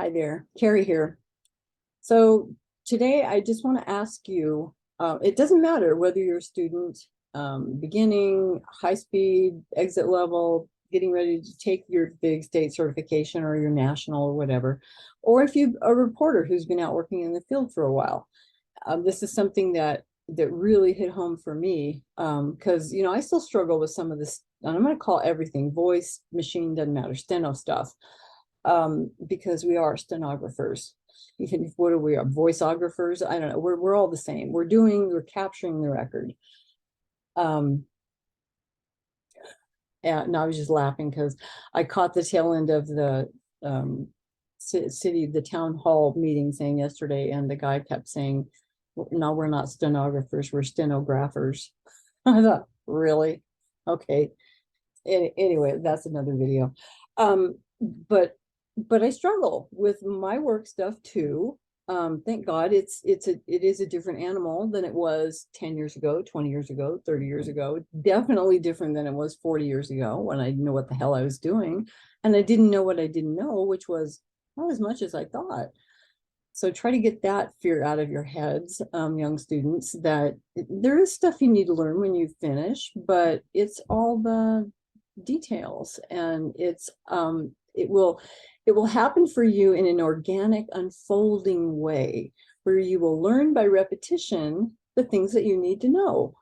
Hi there, Carrie here. So today I just want to ask you, it doesn't matter whether you're a student, beginning, high speed, exit level, getting ready to take your big state certification or your national or whatever, or if you're a reporter who's been out working in the field for a while. This is something that really hit home for me because, I still struggle with some of this, and I'm going to call everything voice, machine, doesn't matter, steno stuff, because we are stenographers. Even if what are we, voiceographers? I don't know. We're all the same. We're capturing the record. And I was just laughing because I caught the tail end of the the town hall meeting thing yesterday, and the guy kept saying, "No, we're not stenographers, we're stenographers." I thought, really? Okay. Anyway, that's another video. But I struggle with my work stuff too. Thank God it is a different animal than it was 10 years ago, 20 years ago, 30 years ago. Definitely different than it was 40 years ago when I didn't know what the hell I was doing. And I didn't know what I didn't know, which was not as much as I thought. So try to get that fear out of your heads, young students, that there is stuff you need to learn when you finish, but it's all the details, and it will happen for you in an organic, unfolding way where you will learn by repetition the things that you need to know,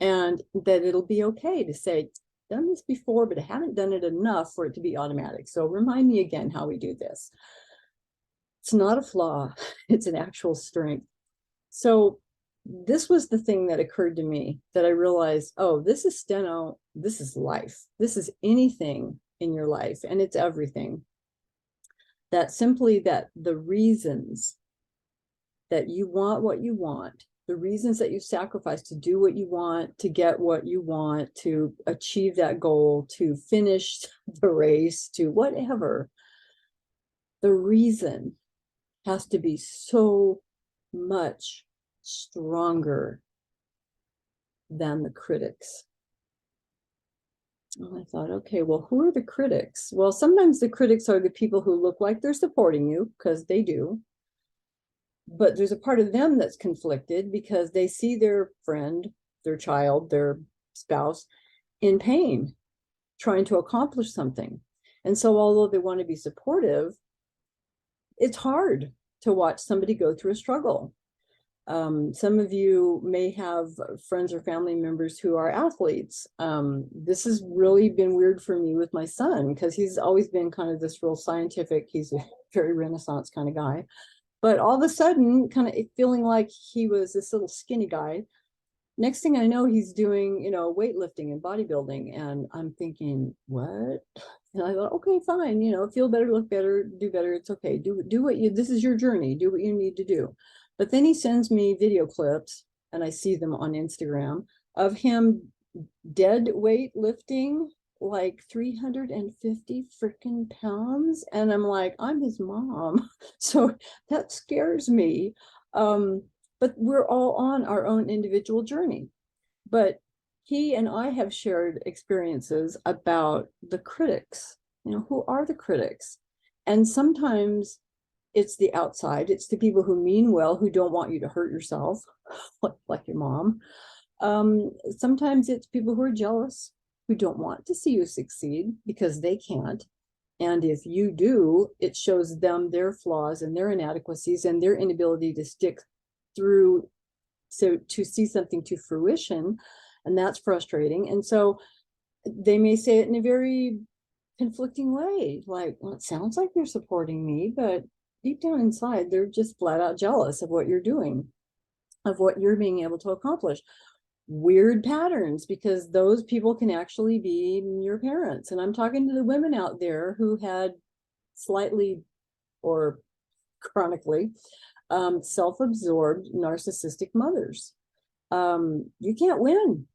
and that it'll be okay to say, done this before, but I haven't done it enough for it to be automatic. So remind me again how we do this. It's not a flaw, it's an actual strength. So this was the thing that occurred to me, that I realized, oh, this is steno, this is life. This is anything in your life, and it's everything. That simply that the reasons that you want what you want, the reasons that you sacrifice to do what you want, to get what you want, to achieve that goal, to finish the race, to whatever, the reason has to be so much stronger than the critics. And I thought, okay, well, who are the critics? Well, sometimes the critics are the people who look like they're supporting you, because they do. But there's a part of them that's conflicted because they see their friend, their child, their spouse in pain, trying to accomplish something. And so although they want to be supportive, it's hard to watch somebody go through a struggle. Some of you may have friends or family members who are athletes. This has really been weird for me with my son, because he's always been kind of this real scientific, he's a very Renaissance kind of guy. But all of a sudden, kind of feeling like he was this little skinny guy. Next thing I know, he's doing, weightlifting and bodybuilding. And I'm thinking, what? And I thought, okay, fine, feel better, look better, do better. It's okay. Do what this is your journey. Do what you need to do. But then he sends me video clips, and I see them on Instagram, of him dead weight lifting like 350 freaking pounds. And I'm like, I'm his mom. So that scares me. But we're all on our own individual journey. But he and I have shared experiences about the critics. Who are the critics? And sometimes it's the outside, it's the people who mean well, who don't want you to hurt yourself, like your mom. Sometimes it's people who are jealous, who don't want to see you succeed because they can't. And if you do, it shows them their flaws and their inadequacies and their inability to stick through, so to see something to fruition. And that's frustrating. And so they may say it in a very conflicting way, like, well, it sounds like they're supporting me, but deep down inside, they're just flat out jealous of what you're doing, of what you're being able to accomplish. Weird patterns, because those people can actually be your parents. And I'm talking to the women out there who had slightly or chronically self-absorbed narcissistic mothers. You can't win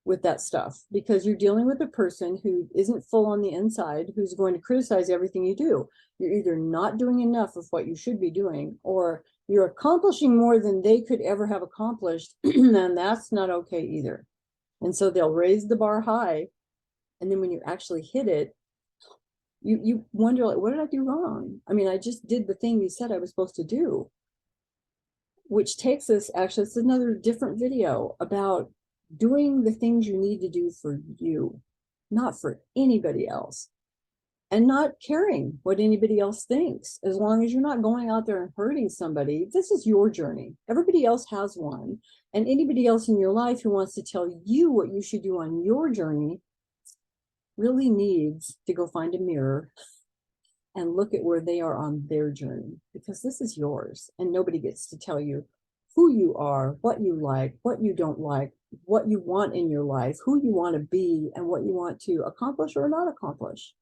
with that stuff, because you're dealing with a person who isn't full on the inside, who's going to criticize everything you do. You're either not doing enough of what you should be doing, or you're accomplishing more than they could ever have accomplished, and that's not okay either. And so they'll raise the bar high, and then when you actually hit it, You wonder, like, what did I do wrong? I mean, I just did the thing you said I was supposed to do, which takes us, actually, it's another different video about doing the things you need to do for you, not for anybody else, and not caring what anybody else thinks. As long as you're not going out there and hurting somebody, this is your journey. Everybody else has one. And anybody else in your life who wants to tell you what you should do on your journey really needs to go find a mirror and look at where they are on their journey, because this is yours and nobody gets to tell you who you are, what you like, what you don't like, what you want in your life, who you want to be, and what you want to accomplish or not accomplish.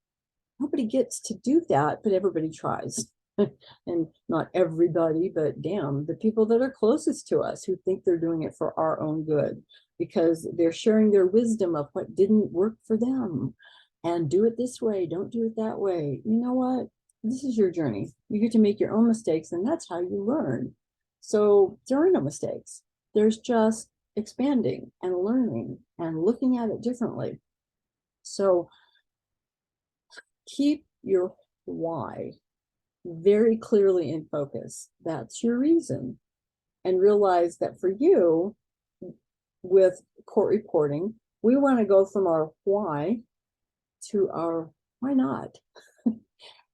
Nobody gets to do that, but everybody tries. And not everybody, but damn, the people that are closest to us who think they're doing it for our own good, because they're sharing their wisdom of what didn't work for them. And do it this way, don't do it that way. You know what? This is your journey. You get to make your own mistakes, and that's how you learn. So there are no mistakes. There's just expanding and learning and looking at it differently. So keep your why very clearly in focus. That's your reason. And realize that for you, with court reporting, we want to go from our why to our why not.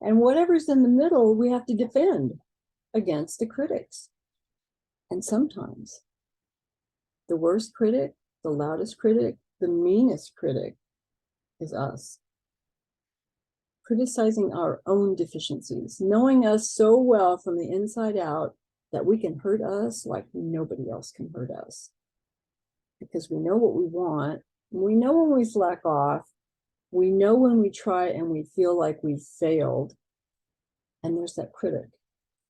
And whatever's in the middle, we have to defend against the critics. And sometimes the worst critic, the loudest critic, the meanest critic is us. Criticizing our own deficiencies, knowing us so well from the inside out that we can hurt us like nobody else can hurt us. Because we know what we want, we know when we slack off, we know when we try and we feel like we've failed. And there's that critic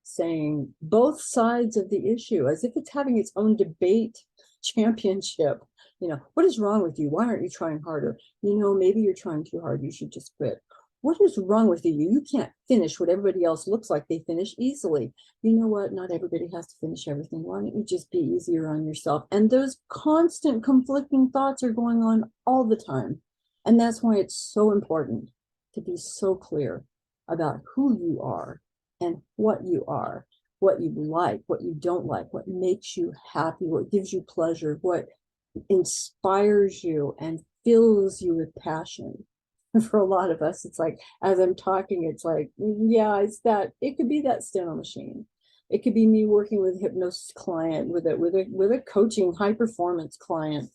saying both sides of the issue as if it's having its own debate championship. You know, what is wrong with you? Why aren't you trying harder? You know, maybe you're trying too hard. You should just quit. What is wrong with you? You can't finish what everybody else looks like they finish easily. You know what? Not everybody has to finish everything. Why don't you just be easier on yourself? And those constant conflicting thoughts are going on all the time. And that's why it's so important to be so clear about who you are and what you are, what you like, what you don't like, what makes you happy, what gives you pleasure, what inspires you and fills you with passion. For a lot of us, it's like, as I'm talking, it's like, yeah, it's that. It could be that steno machine. It could be me working with a hypnosis client, with a coaching high performance client,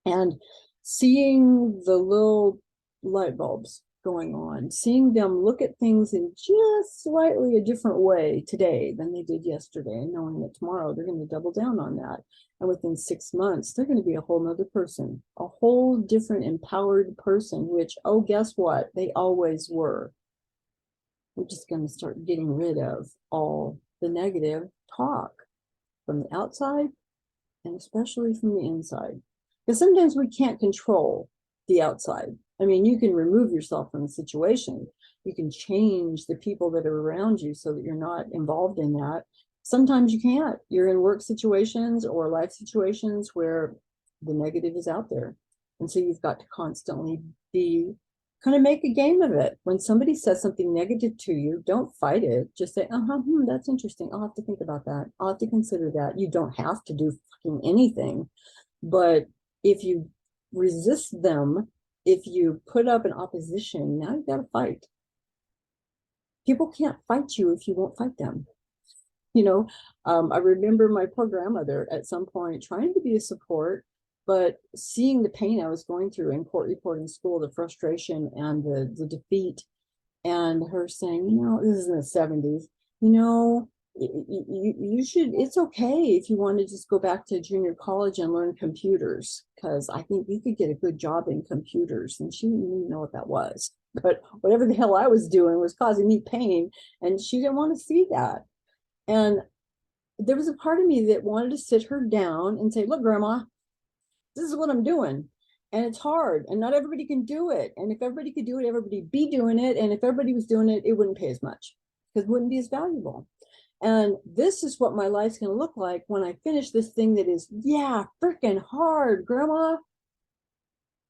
and seeing the little light bulbs going on, seeing them look at things in just slightly a different way today than they did yesterday, and knowing that tomorrow they're going to double down on that. And within 6 months, they're going to be a whole nother person, a whole different empowered person, which, oh, guess what? They always were. We're just going to start getting rid of all the negative talk from the outside and especially from the inside. Because sometimes we can't control the outside. I mean, you can remove yourself from the situation. You can change the people that are around you so that you're not involved in that. Sometimes you can't. You're in work situations or life situations where the negative is out there. And so you've got to constantly be, kind of make a game of it. When somebody says something negative to you, don't fight it. Just say, that's interesting. I'll have to think about that. I'll have to consider that. You don't have to do fucking anything. But if you resist them, if you put up an opposition, now you've got to fight. People can't fight you if you won't fight them. You know, I remember my poor grandmother at some point trying to be a support, but seeing the pain I was going through in court reporting school, the frustration and the defeat, and her saying, you know, this is in the 70s, you know, you should, it's okay if you want to just go back to junior college and learn computers, because I think you could get a good job in computers. And she didn't even know what that was. But whatever the hell I was doing was causing me pain, and she didn't want to see that. And there was a part of me that wanted to sit her down and say, look, Grandma, this is what I'm doing. And it's hard, and not everybody can do it. And if everybody could do it, everybody'd be doing it. And if everybody was doing it, it wouldn't pay as much, because it wouldn't be as valuable. And this is what my life's going to look like when I finish this thing that is, yeah, freaking hard, Grandma.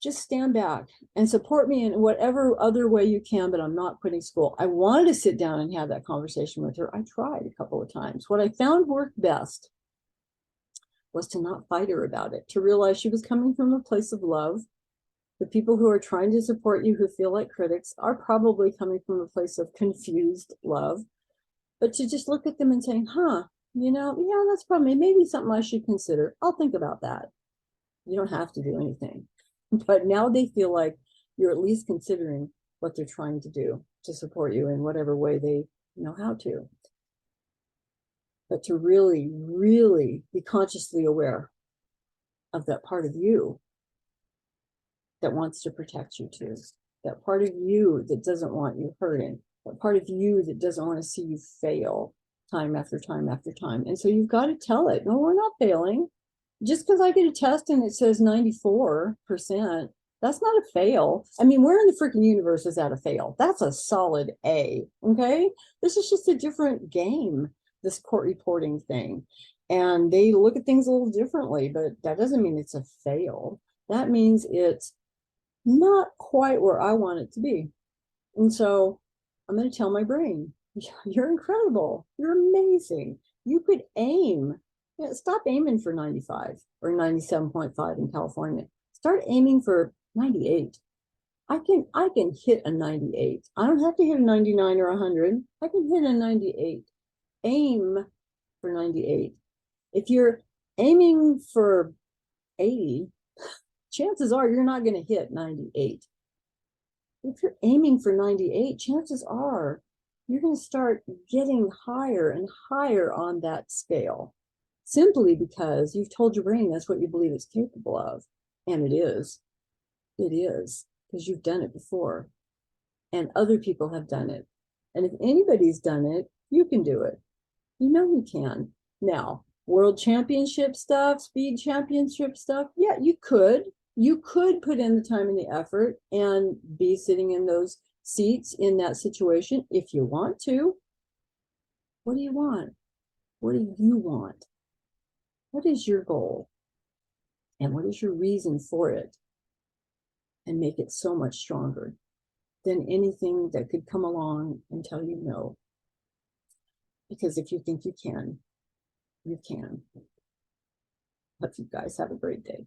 just stand back and support me in whatever other way you can, but I'm not quitting school. I wanted to sit down and have that conversation with her. I tried a couple of times. What I found worked best was to not fight her about it, to realize she was coming from a place of love. The people who are trying to support you, who feel like critics, are probably coming from a place of confused love. But to just look at them and saying, huh, yeah, that's probably maybe something I should consider. I'll think about that. You don't have to do anything. But now they feel like you're at least considering what they're trying to do to support you in whatever way they know how to. But to really, really be consciously aware of that part of you that wants to protect you too, that part of you that doesn't want you hurting, that part of you that doesn't want to see you fail time after time after time. And so you've got to tell it, no, we're not failing. Just because I get a test and it says 94%, that's not a fail. I mean, where in the freaking universe is that a fail? That's a solid A, okay? This is just a different game, this court reporting thing. And they look at things a little differently, but that doesn't mean it's a fail. That means it's not quite where I want it to be. And so I'm going to tell my brain, you're incredible. You're amazing. You could aim. Yeah, stop aiming for 95 or 97.5 in California. Start aiming for 98. I can hit a 98. I don't have to hit a 99 or 100. I can hit a 98. Aim for 98. If you're aiming for 80, chances are you're not going to hit 98. If you're aiming for 98, chances are you're going to start getting higher and higher on that scale, simply because you've told your brain that's what you believe it's capable of. And it is. It is, because you've done it before. And other people have done it. And if anybody's done it, you can do it. You know you can. Now, world championship stuff, speed championship stuff, yeah, you could. You could put in the time and the effort and be sitting in those seats in that situation if you want to. What do you want? What do you want? What is your goal? And what is your reason for it? And make it so much stronger than anything that could come along and tell you no. Because if you think you can, you can. Hope you guys have a great day.